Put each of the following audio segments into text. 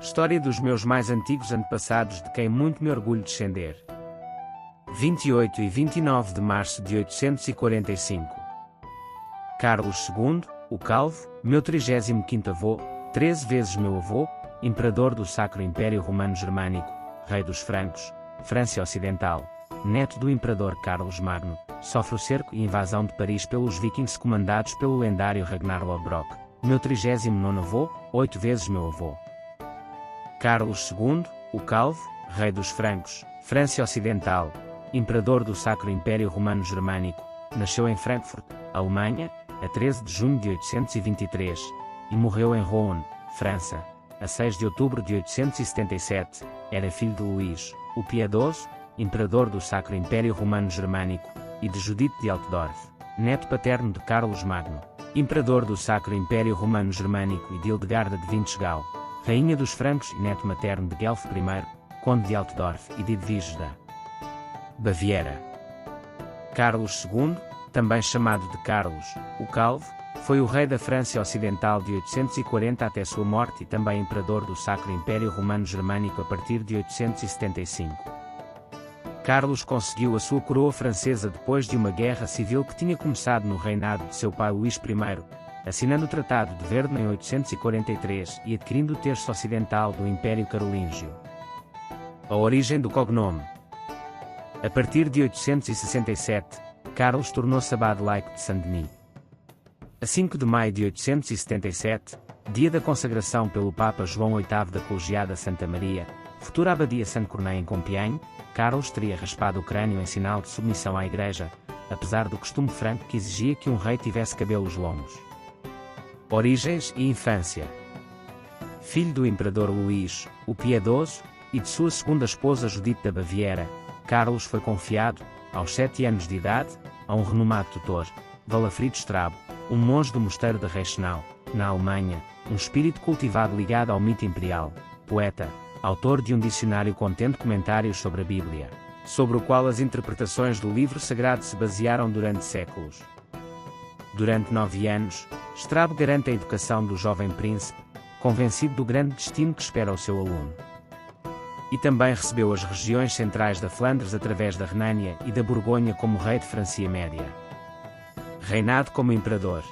História dos meus mais antigos antepassados de quem muito me orgulho descender. 28 e 29 de março de 845. Carlos II, o Calvo, meu 35º avô, 13 vezes meu avô, imperador do Sacro Império Romano Germânico, rei dos francos, França Ocidental, neto do imperador Carlos Magno, sofre o cerco e invasão de Paris pelos vikings comandados pelo lendário Ragnar Lodbrok, meu 39º avô, 8 vezes meu avô. Carlos II, o Calvo, rei dos francos, França Ocidental, imperador do Sacro Império Romano Germânico, nasceu em Frankfurt, Alemanha, a 13 de junho de 823, e morreu em Rouen, França, a 6 de outubro de 877, era filho de Luís, o Piedoso, imperador do Sacro Império Romano Germânico, e de Judite de Altdorf, neto paterno de Carlos Magno, imperador do Sacro Império Romano Germânico, e de Hildegarda de Winterthur, rainha dos francos e neto materno de Guelfo I, conde de Altdorf e de Edwige da Baviera. Carlos II, também chamado de Carlos, o Calvo, foi o rei da França Ocidental de 840 até sua morte e também imperador do Sacro Império Romano Germânico a partir de 875. Carlos conseguiu a sua coroa francesa depois de uma guerra civil que tinha começado no reinado de seu pai Luís I, assinando o Tratado de Verdun em 843 e adquirindo o terço ocidental do Império Carolíngio. A origem do cognome. A partir de 867, Carlos tornou-se abade laico de Saint-Denis. A 5 de maio de 877, dia da consagração pelo Papa João VIII da Colegiada Santa Maria, futura abadia Saint-Corneille em Compiègne, Carlos teria raspado o crânio em sinal de submissão à Igreja, apesar do costume franco que exigia que um rei tivesse cabelos longos. Origens e infância. Filho do imperador Luís, o Piedoso, e de sua segunda esposa Judite da Baviera, Carlos foi confiado, aos 7 anos de idade, a um renomado tutor, Walafrid Strabo, um monge do mosteiro de Reichenau, na Alemanha, um espírito cultivado ligado ao mito imperial, poeta, autor de um dicionário contendo comentários sobre a Bíblia, sobre o qual as interpretações do livro sagrado se basearam durante séculos. Durante 9 anos, Strabo garante a educação do jovem príncipe, convencido do grande destino que espera o seu aluno. E também recebeu as regiões centrais da Flandres através da Renânia e da Borgonha como rei de Francia Média. Reinado como imperador.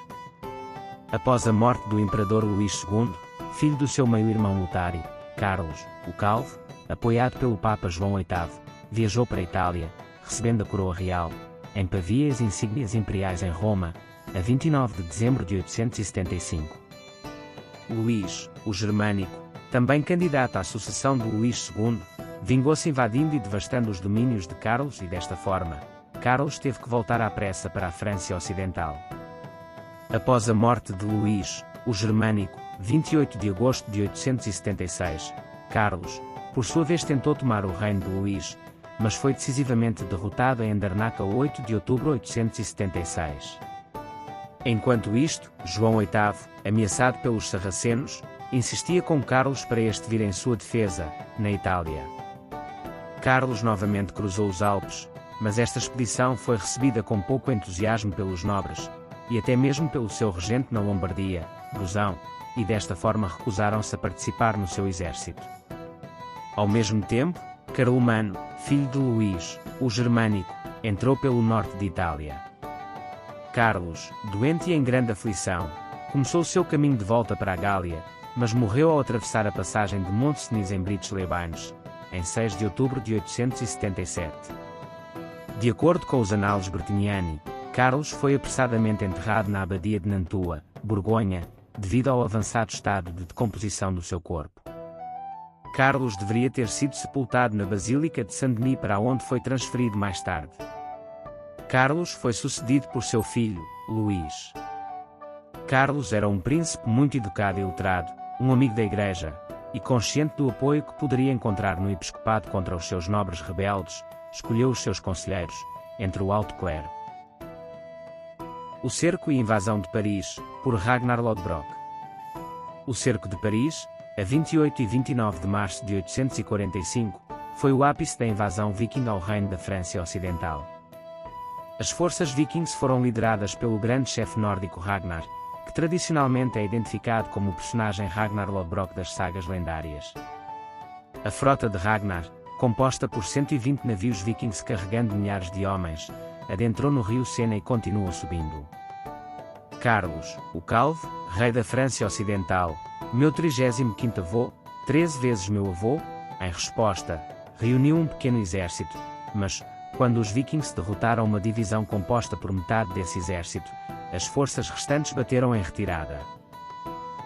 Após a morte do imperador Luís II, filho do seu meio-irmão Lutário, Carlos, o Calvo, apoiado pelo Papa João VIII, viajou para a Itália, recebendo a coroa real, em Pavia e as insígnias imperiais em Roma, a 29 de dezembro de 875. Luís, o Germânico, também candidato à sucessão de Luís II, vingou-se invadindo e devastando os domínios de Carlos e desta forma, Carlos teve que voltar à pressa para a França Ocidental. Após a morte de Luís, o Germânico, 28 de agosto de 876, Carlos, por sua vez tentou tomar o reino de Luís, mas foi decisivamente derrotado em Andernach a 8 de outubro de 876. Enquanto isto, João VIII, ameaçado pelos sarracenos, insistia com Carlos para este vir em sua defesa, na Itália. Carlos novamente cruzou os Alpes, mas esta expedição foi recebida com pouco entusiasmo pelos nobres, e até mesmo pelo seu regente na Lombardia, Brusão, e desta forma recusaram-se a participar no seu exército. Ao mesmo tempo, Carlomano, filho de Luís, o Germânico, entrou pelo norte de Itália. Carlos, doente e em grande aflição, começou seu caminho de volta para a Gália, mas morreu ao atravessar a passagem de Monte Cenis em Brites-les-Bains, em 6 de outubro de 877. De acordo com os Anales Bertiniani, Carlos foi apressadamente enterrado na abadia de Nantua, Borgonha, devido ao avançado estado de decomposição do seu corpo. Carlos deveria ter sido sepultado na Basílica de Saint-Denis, para onde foi transferido mais tarde. Carlos foi sucedido por seu filho, Luís. Carlos era um príncipe muito educado e letrado, um amigo da Igreja, e consciente do apoio que poderia encontrar no episcopado contra os seus nobres rebeldes, escolheu os seus conselheiros, entre o alto clero. O cerco e invasão de Paris, por Ragnar Lodbrok. O cerco de Paris, a 28 e 29 de março de 845, foi o ápice da invasão viking ao reino da França Ocidental. As forças vikings foram lideradas pelo grande chefe nórdico Ragnar, que tradicionalmente é identificado como o personagem Ragnar Lodbrok das sagas lendárias. A frota de Ragnar, composta por 120 navios vikings carregando milhares de homens, adentrou no rio Sena e continuou subindo. Carlos, o Calvo, rei da França Ocidental, meu 35º avô, 13 vezes meu avô, em resposta, reuniu um pequeno exército, mas, quando os vikings derrotaram uma divisão composta por metade desse exército, as forças restantes bateram em retirada.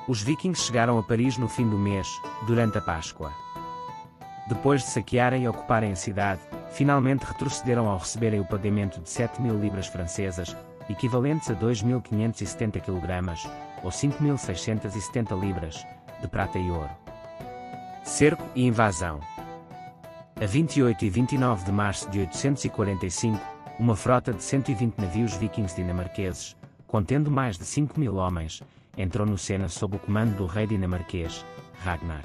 Os vikings chegaram a Paris no fim do mês, durante a Páscoa. Depois de saquearem e ocuparem a cidade, finalmente retrocederam ao receberem o pagamento de 7.000 libras francesas, equivalentes a 2.570 kg, ou 5.670 libras, de prata e ouro. Cerco e invasão. A 28 e 29 de março de 845, uma frota de 120 navios vikings dinamarqueses, contendo mais de 5.000 homens, entrou no Sena sob o comando do rei dinamarquês, Ragnar.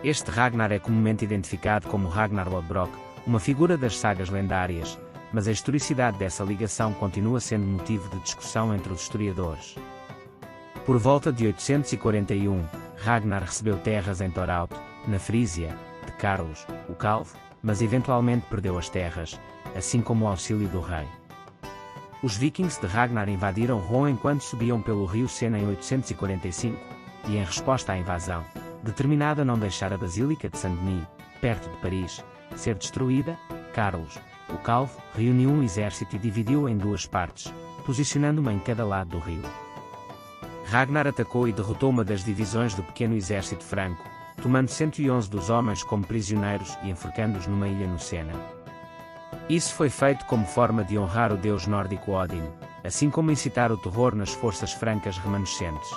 Este Ragnar é comumente identificado como Ragnar Lodbrok, uma figura das sagas lendárias, mas a historicidade dessa ligação continua sendo motivo de discussão entre os historiadores. Por volta de 841, Ragnar recebeu terras em Toralp, na Frísia, de Carlos, o Calvo, mas eventualmente perdeu as terras, assim como o auxílio do rei. Os vikings de Ragnar invadiram Rouen enquanto subiam pelo rio Sena em 845, e em resposta à invasão, determinado a não deixar a Basílica de Saint-Denis, perto de Paris, ser destruída, Carlos, o Calvo, reuniu um exército e dividiu-o em duas partes, posicionando-uma em cada lado do rio. Ragnar atacou e derrotou uma das divisões do pequeno exército franco, tomando 111 dos homens como prisioneiros e enforcando-os numa ilha no Sena. Isso foi feito como forma de honrar o deus nórdico Odin, assim como incitar o terror nas forças francas remanescentes.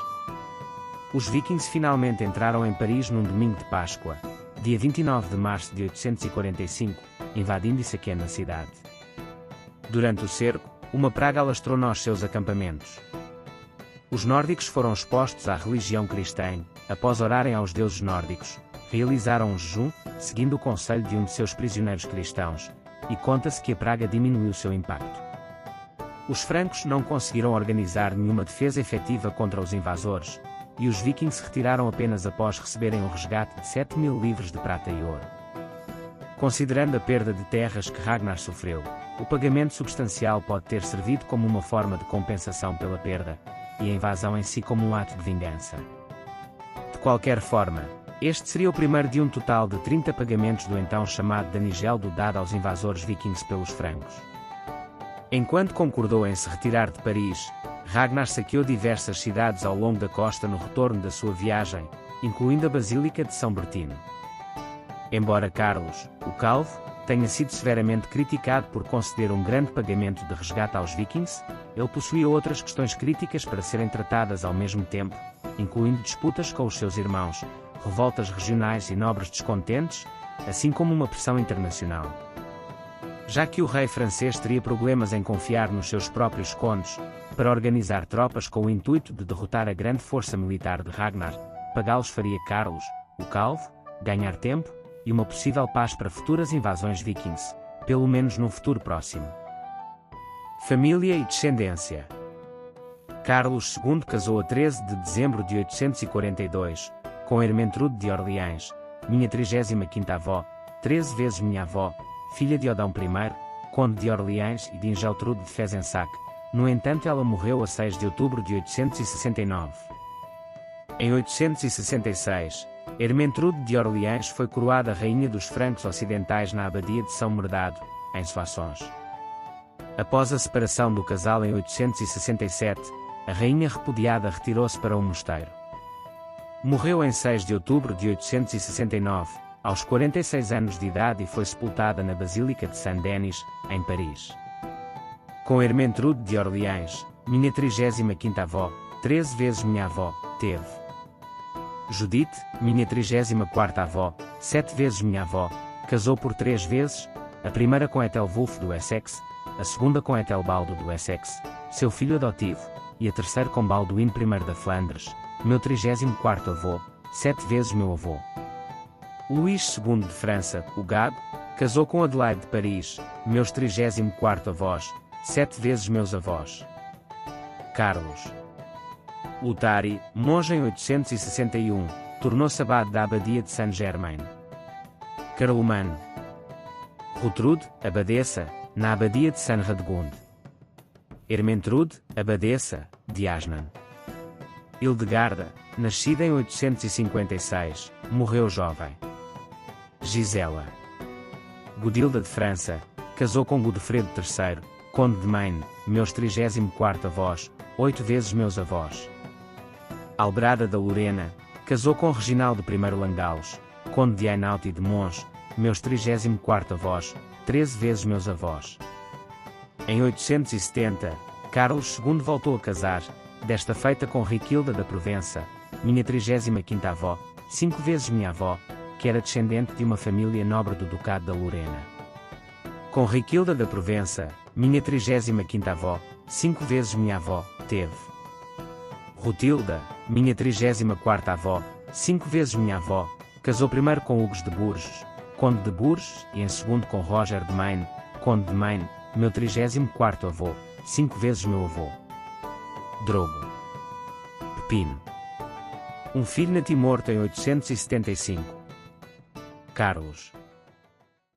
Os vikings finalmente entraram em Paris num domingo de Páscoa, dia 29 de março de 845, invadindo e saqueando a cidade. Durante o cerco, uma praga alastrou nos seus acampamentos. Os nórdicos foram expostos à religião cristã, após orarem aos deuses nórdicos, realizaram um jejum, seguindo o conselho de um de seus prisioneiros cristãos, e conta-se que a praga diminuiu seu impacto. Os francos não conseguiram organizar nenhuma defesa efetiva contra os invasores, e os vikings se retiraram apenas após receberem um resgate de 7.000 livros de prata e ouro. Considerando a perda de terras que Ragnar sofreu, o pagamento substancial pode ter servido como uma forma de compensação pela perda, e a invasão em si como um ato de vingança. De qualquer forma, este seria o primeiro de um total de 30 pagamentos do então chamado Danigeld dado aos invasores vikings pelos francos. Enquanto concordou em se retirar de Paris, Ragnar saqueou diversas cidades ao longo da costa no retorno da sua viagem, incluindo a Basílica de São Bertino. Embora Carlos, o Calvo, tenha sido severamente criticado por conceder um grande pagamento de resgate aos vikings, ele possuía outras questões críticas para serem tratadas ao mesmo tempo, incluindo disputas com os seus irmãos, revoltas regionais e nobres descontentes, assim como uma pressão internacional. Já que o rei francês teria problemas em confiar nos seus próprios condes, para organizar tropas com o intuito de derrotar a grande força militar de Ragnar, pagá-los faria Carlos, o Calvo, ganhar tempo, e uma possível paz para futuras invasões vikings, pelo menos num futuro próximo. Família e descendência. Carlos II casou a 13 de dezembro de 842, com Ermentrude de Orleans, minha 35ª avó, 13 vezes minha avó, filha de Odão I, conde de Orleans e de Ingeltrude de Fezensac. No entanto, ela morreu a 6 de outubro de 869. Em 866, Ermentrude de Orleans foi coroada rainha dos francos ocidentais na abadia de São Merdado, em Soissons. Após a separação do casal em 867, a rainha repudiada retirou-se para um mosteiro. Morreu em 6 de outubro de 869, aos 46 anos de idade e foi sepultada na Basílica de Saint-Denis, em Paris. Com Ermentrude de Orleans, minha 35ª avó, 13 vezes minha avó, teve. Judite, minha 34ª avó, 7 vezes minha avó, casou por 3 vezes, a primeira com Ethelwulf do Essex, a segunda com Ethelbaldo do Essex, seu filho adotivo, e a terceira com Balduíno I da Flandres, meu 34º avô, 7 vezes meu avô. Luís II de França, o Gago, casou com Adelaide de Paris, meus 34º avós, 7 vezes meus avós. Carlos Lutari, monge em 861, tornou-se abade da abadia de Saint-Germain. Carlomano. Rutrude, abadesa, na abadia de Saint-Radegonde. Ermentrude, abadesa, de Asnan. Hildegarda, nascida em 856, morreu jovem. Gisela. Godilda de França, casou com Godofredo III, conde de Maine, meus 34º avós, 8 vezes meus avós. Albrada da Lorena, casou com Reginaldo I Langalos, conde de Hainaut e de Mons, meus 34º avós, 13 vezes meus avós. Em 870, Carlos II voltou a casar, desta feita com Riquilda da Provença, minha 35ª avó, 5 vezes minha avó, que era descendente de uma família nobre do Ducado da Lorena. Com Riquilda da Provença, minha 35ª avó, 5 vezes minha avó, teve. Rutilda, minha 34ª avó, 5 vezes minha avó, casou primeiro com Hugues de Bourges, conde de Bourges, e em segundo com Roger de Maine, conde de Maine, meu 34º avô, 5 vezes meu avô. Drogo. Pepino. Um filho nascido morto em 875. Carlos.